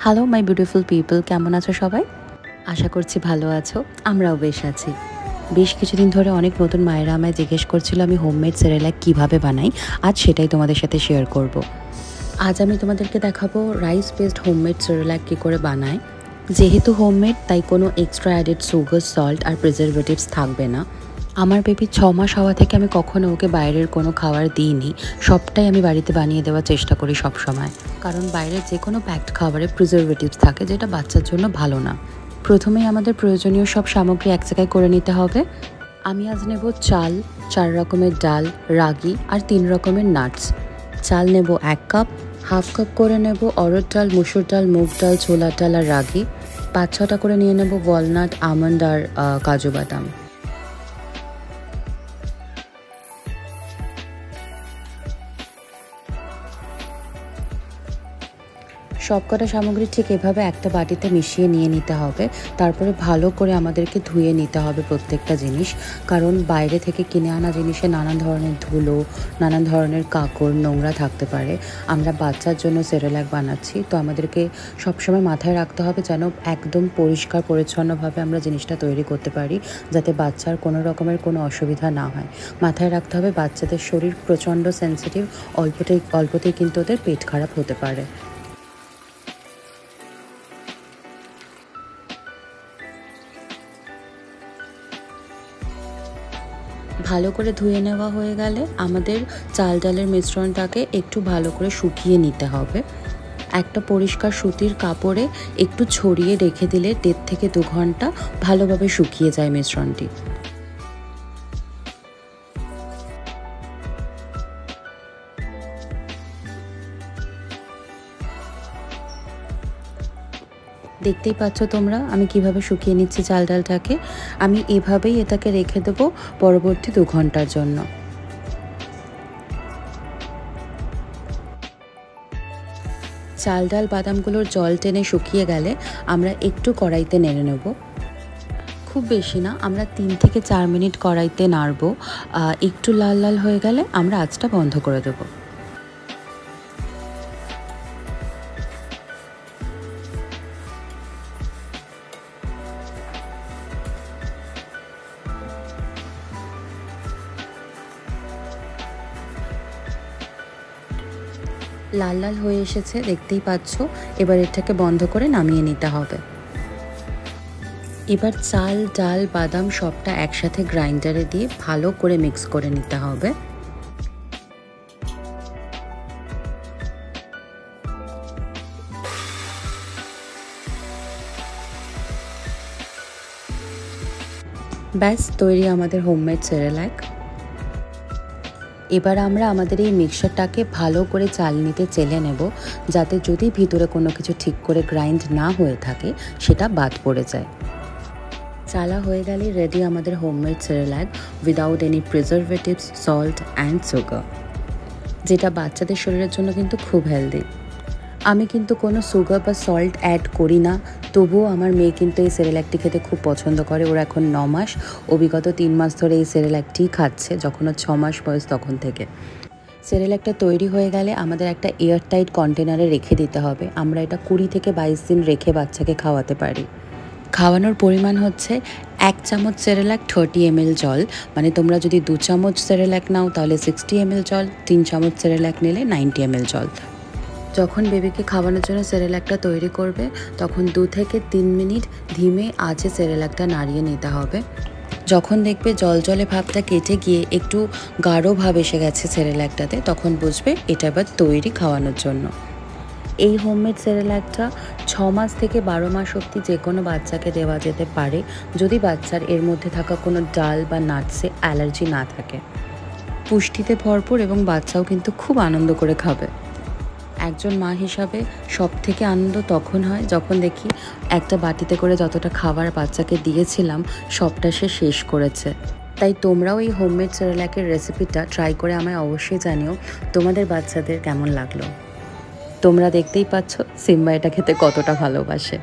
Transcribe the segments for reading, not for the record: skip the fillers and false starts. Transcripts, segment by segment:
Hello my beautiful people, কেমন আছো সবাই? আশা করছি ভালো আছো। আমরাও বেশ আছি। বেশ কিছুদিন ধরে অনেক নতুন মায়েরা আমায় জিজ্ঞেস করছিল আমি হোমমেড সেরেল্যাক কীভাবে বানাই। আজ সেটাই তোমাদের সাথে শেয়ার করব। আজ আমি তোমাদেরকে দেখাবো রাইস বেসড হোমমেড সেরেল্যাক কী করে বানায়। যেহেতু হোমমেড তাই কোনো এক্সট্রা অ্যাডেড সুগার, সল্ট আর প্রিজারভেটিভস থাকবে না। আমার বেবি 6 মাস হওয়া থেকে আমি কখনো ওকে বাইরের কোনো খাবার দিইনি। সবটাই আমি বাড়িতে বানিয়ে দেওয়ার চেষ্টা করি সবসময়, কারণ বাইরের যে কোনো প্যাকড খাবারে প্রিজারভেটিভস থাকে, যেটা বাচ্চার জন্য ভালো না। প্রথমেই আমাদের প্রয়োজনীয় সব সামগ্রী এক জায়গায় করে নিতে হবে। আমি আজ নেব চাল, 4 রকমের ডাল, রাগি আর 3 রকমের নাটস। চাল নেব 1 কাপ, হাফ কাপ করে নেব অড়হর ডাল, মুসুর ডাল, মুগ ডাল, ছোলার ডাল আর রাগি। 5-6টা করে নিয়ে নেব ওয়ালনাট, আমন্ড আর কাজু বাদাম। সবকটা সামগ্রী ঠিক এভাবে একটা বাটিতে মিশিয়ে নিয়ে নিতে হবে। তারপরে ভালো করে আমাদেরকে ধুয়ে নিতে হবে প্রত্যেকটা জিনিস, কারণ বাইরে থেকে কিনে আনা জিনিসে নানান ধরনের ধুলো, নানান ধরনের কাঁকড়, নোংরা থাকতে পারে। আমরা বাচ্চার জন্য সেরেল্যাক বানাচ্ছি, তো আমাদেরকে সবসময় মাথায় রাখতে হবে যেন একদম পরিষ্কার পরিচ্ছন্নভাবে আমরা জিনিসটা তৈরি করতে পারি, যাতে বাচ্চার কোনো রকমের কোনো অসুবিধা না হয়। মাথায় রাখতে হবে বাচ্চাদের শরীর প্রচণ্ড সেন্সিটিভ, অল্পতেই কিন্তু ওদের পেট খারাপ হতে পারে। ভালো করে ধুয়ে নেওয়া হয়ে গেলে আমাদের চাল ডালের মিশ্রণটাকে একটু ভালো করে শুকিয়ে নিতে হবে। একটা পরিষ্কার সুতির কাপড়ে একটু ছড়িয়ে রেখে দিলে 1.5 থেকে 2 ঘন্টা ভালোভাবে শুকিয়ে যায় মিশ্রণটি। দেখতেই পাচ্ছ তোমরা আমি কিভাবে শুকিয়ে নিচ্ছি চাল ডালটাকে। আমি এভাবেই এটাকে রেখে দেবো পরবর্তী 2 ঘন্টার জন্য। চাল ডাল বাদামগুলোর জল টেনে শুকিয়ে গেলে আমরা একটু কড়াইতে নেড়ে নেব। খুব বেশি না, আমরা 3 থেকে 4 মিনিট কড়াইতে নাড়ব। একটু লাল লাল হয়ে গেলে আমরা আঁচটা বন্ধ করে দেবো। লাল লাল হয়ে এসেছে, দেখতেই পাচ্ছ। এবার এটাকে বন্ধ করে নামিয়ে নিতে হবে। এবার চাল ডাল বাদাম সবটা একসাথে গ্রাইন্ডারে দিয়ে ভালো করে মিক্স করে নিতে হবে। ব্যাস তৈরি আমাদের হোমমেড সেরেল্যাক। এবার আমরা আমাদের এই মিক্সচারটাকে ভালো করে চালনিতে চেলে নেব, যাতে যদি ভিতরে কোনো কিছু ঠিক করে গ্রাইন্ড না হয়ে থাকে সেটা বাদ পড়ে যায়। চালা হয়ে গেলে রেডি আমাদের homemade Cerelac without any preservatives, salt and sugar, যেটা বাচ্চাদের শরীরের জন্য কিন্তু খুব হেলদি। আমি কিন্তু কোনো সুগার বা সল্ট অ্যাড করি না, তবুও আমার মেয়ে কিন্তু এই সেরেল্যাকটি খেতে খুব পছন্দ করে। ওর এখন 9 মাস, বিগত 3 মাস ধরে এই সেরেল্যাকটিই খাচ্ছে, যখন ওর 6 মাস বয়স তখন থেকে। সেরেল্যাকটা তৈরি হয়ে গেলে আমাদের একটা এয়ারটাইট কন্টেনারে রেখে দিতে হবে। আমরা এটা 20 থেকে 22 দিন রেখে বাচ্চাকে খাওয়াতে পারি। খাওয়ানোর পরিমাণ হচ্ছে 1 চামচ সেরেল্যাক 30 ml জল, মানে তোমরা যদি 2 চামচ সেরেল্যাক নাও তাহলে 60 ml জল, 3 চামচ সেরেল্যাক নিলে 90 ml জল। যখন বেবিকে খাওয়ানোর জন্য সেরেল্যাকটা তৈরি করবে তখন 2 থেকে 3 মিনিট ধিমে আঁচে সেরেল্যাকটা নাড়িয়ে নিতে হবে। যখন দেখবে জল জলে ভাবটা কেটে গিয়ে একটু গাঢ় ভাব এসে গেছে সেরেল্যাকটাতে, তখন বুঝবে এটা এবার তৈরি খাওয়ানোর জন্য। এই হোমমেড সেরেল্যাকটা 6 মাস থেকে 12 মাস অবধি যে কোনো বাচ্চাকে দেওয়া যেতে পারে, যদি বাচ্চার এর মধ্যে থাকা কোনো ডাল বা নাটসে অ্যালার্জি না থাকে। পুষ্টিতে ভরপুর এবং বাচ্চাও কিন্তু খুব আনন্দ করে খাবে। একজন মা হিসাবে সব থেকে আনন্দ তখন হয় যখন দেখি একটা বাটিতে করে যতটা খাবার বাচ্চাকে দিয়েছিলাম সবটা সে শেষ করেছে। তাই তোমরাও এই হোমমেড সেরেল্যাকের রেসিপিটা ট্রাই করে আমায় অবশ্যই জানিও তোমাদের বাচ্চাদের কেমন লাগলো। তোমরা দেখতেই পাচ্ছ সিম্বা এটা খেতে কতটা ভালোবাসে।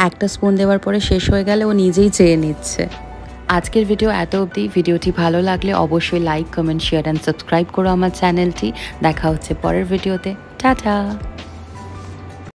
একটা স্পুন দেওয়ার পরে শেষ হয়ে গেলে ও নিজেই চেয়ে নিচ্ছে। আজকের ভিডিও এত অবধি। ভিডিওটি ভালো লাগলে অবশ্যই like, comment, share and subscribe করো আমার চ্যানেলটি। দেখা হচ্ছে পরের ভিডিওতে। টাটা।